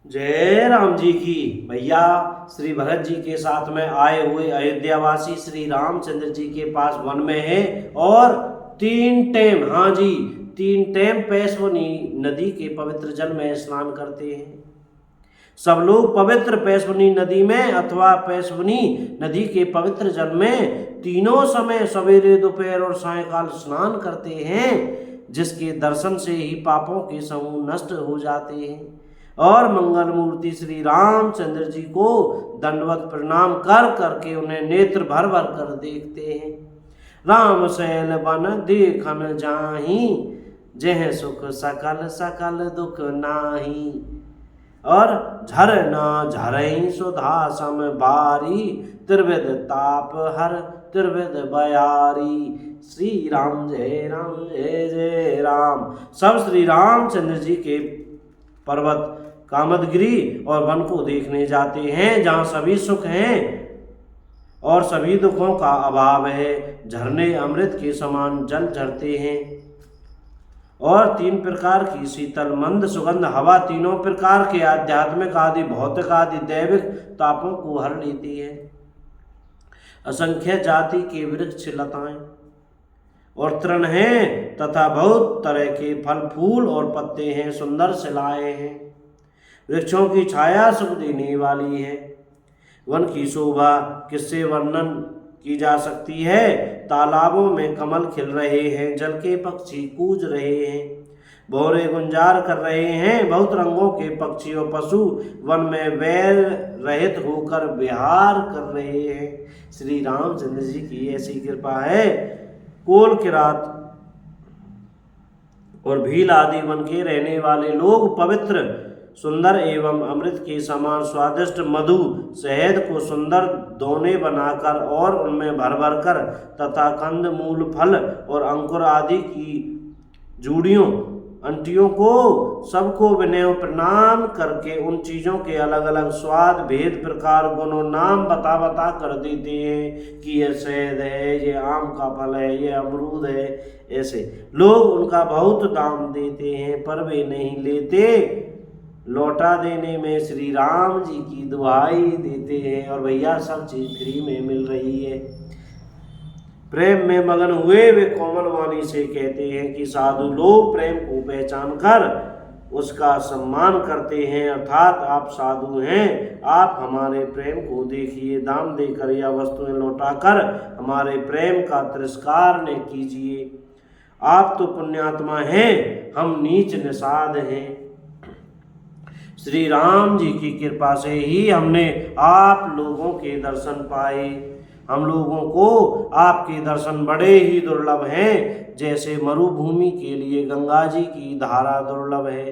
जय राम जी की। भैया, श्री भरत जी के साथ में आए हुए अयोध्यावासी श्री रामचंद्र जी के पास वन में है और 3 टाइम, हाँ जी, 3 टाइम पैसवनी नदी के पवित्र जल में स्नान करते हैं। सब लोग पवित्र पैसवनी नदी में अथवा पैसवनी नदी के पवित्र जल में तीनों समय सवेरे, दोपहर और सायंकाल स्नान करते हैं, जिसके दर्शन से ही पापों के समूह नष्ट हो जाते हैं और मंगल मूर्ति श्री रामचंद्र जी को दंडवत प्रणाम कर करके उन्हें नेत्र भर भर कर देखते हैं। राम शैल बन देखन जाही, जह सुख सकल सकल दुख नाही। और झरना झरई सुधा सम बारी, त्रिविध ताप हर त्रिविध बयारी। श्री राम जय राम जय जय राम। सब श्री रामचंद्र जी के पर्वत कामदगिरी और वन को देखने जाते हैं, जहाँ सभी सुख हैं और सभी दुखों का अभाव है। झरने अमृत के समान जल झरते हैं और 3 प्रकार की शीतल मंद सुगंध हवा तीनों प्रकार के आध्यात्मिक आदि भौतिक आदि दैविक तापों को हर लेती है। असंख्य जाति के वृक्ष लताएं और तृण हैं तथा बहुत तरह के फल फूल और पत्ते हैं, सुंदर शिलाएं हैं। वृक्षों की छाया सुख देने वाली है। वन की शोभा किससे वर्णन की जा सकती है। तालाबों में कमल खिल रहे हैं, जल के पक्षी कूज रहे हैं, भौरे गुंजार कर रहे हैं। बहुत रंगों के पक्षी और पशु वन में वैर रहित होकर विहार कर रहे हैं। श्री रामचंद्र जी की ऐसी कृपा है। कोल किरात और भील आदि वन के रहने वाले लोग पवित्र सुंदर एवं अमृत के समान स्वादिष्ट मधु शहद को सुंदर दोने बनाकर और उनमें भर भर कर तथा कंद मूल फल और अंकुर आदि की जूड़ियों अंटियों को सबको विनय प्रणाम करके उन चीज़ों के अलग अलग स्वाद भेद प्रकार गुण और नाम बता बता कर देते हैं कि यह शहद है, ये आम का फल है, ये अमरूद है। ऐसे लोग उनका बहुत दाम देते हैं पर वे नहीं लेते। लौटा देने में श्री राम जी की दुहाई देते हैं और भैया सब चीज फ्री में मिल रही है। प्रेम में मगन हुए वे कोमल वाणी से कहते हैं कि साधु लोग प्रेम को पहचान कर उसका सम्मान करते हैं, अर्थात आप साधु हैं, आप हमारे प्रेम को देखिए, दाम देकर या वस्तुएं लौटाकर हमारे प्रेम का तिरस्कार न कीजिए। आप तो पुण्यात्मा हैं, हम नीच निषाद हैं। श्री राम जी की कृपा से ही हमने आप लोगों के दर्शन पाए। हम लोगों को आपके दर्शन बड़े ही दुर्लभ हैं, जैसे मरुभूमि के लिए गंगा जी की धारा दुर्लभ है।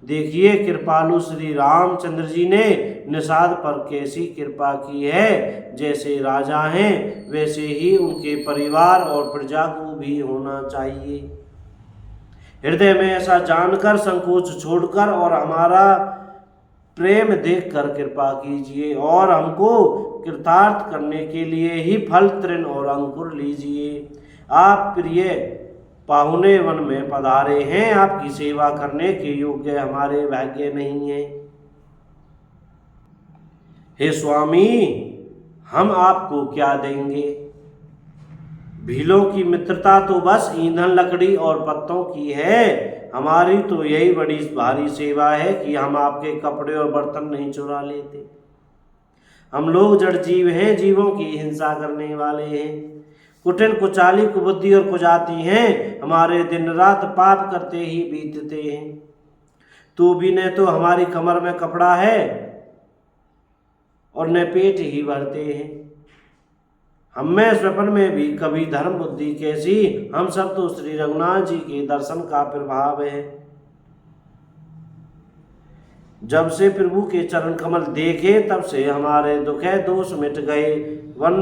देखिए कृपालु श्री रामचंद्र जी ने निषाद पर कैसी कृपा की है। जैसे राजा हैं वैसे ही उनके परिवार और प्रजा को भी होना चाहिए। हृदय में ऐसा जानकर संकोच छोड़कर और हमारा प्रेम देखकर कृपा कीजिए और हमको कृतार्थ करने के लिए ही फल तृण और अंकुर लीजिए। आप प्रिय पाहुने वन में पधारे हैं, आपकी सेवा करने के योग्य हमारे भाग्य नहीं है। हे स्वामी, हम आपको क्या देंगे। भीलों की मित्रता तो बस ईंधन लकड़ी और पत्तों की है। हमारी तो यही बड़ी भारी सेवा है कि हम आपके कपड़े और बर्तन नहीं चुरा लेते। हम लोग जड़ जीव हैं, जीवों की हिंसा करने वाले हैं, कुटिल कुचाली कुबुद्धि और कुजाती हैं। हमारे दिन रात पाप करते ही बीतते हैं। तू भी न तो हमारी कमर में कपड़ा है और न पेट ही भरते हैं। हम में स्वप्न में भी कभी धर्म बुद्धि कैसी। हम सब तो श्री रघुनाथ जी के दर्शन का प्रभाव है। जब से प्रभु के चरण कमल देखे तब से हमारे दुख दोष मिट गए। वन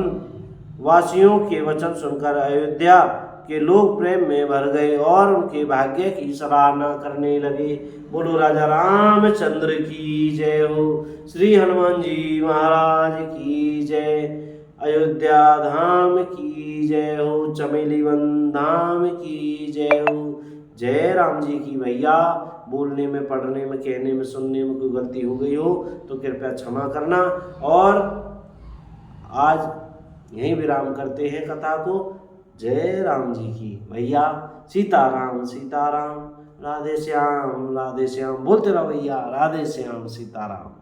वासियों के वचन सुनकर अयोध्या के लोग प्रेम में भर गए और उनके भाग्य की सराहना करने लगे। बोलो राजा रामचंद्र की जय हो। श्री हनुमान जी महाराज की जय। अयोध्या धाम की जय हो। चमेली वन धाम की जय हो। जय राम जी की भैया। बोलने में, पढ़ने में, कहने में, सुनने में कोई गलती हो गई हो तो कृपया क्षमा करना। और आज यहीं विराम करते हैं कथा को। जय राम जी की भैया। सीताराम सीताराम, राधे श्याम राधे श्याम। बोलते रहो भैया, राधे श्याम सीताराम।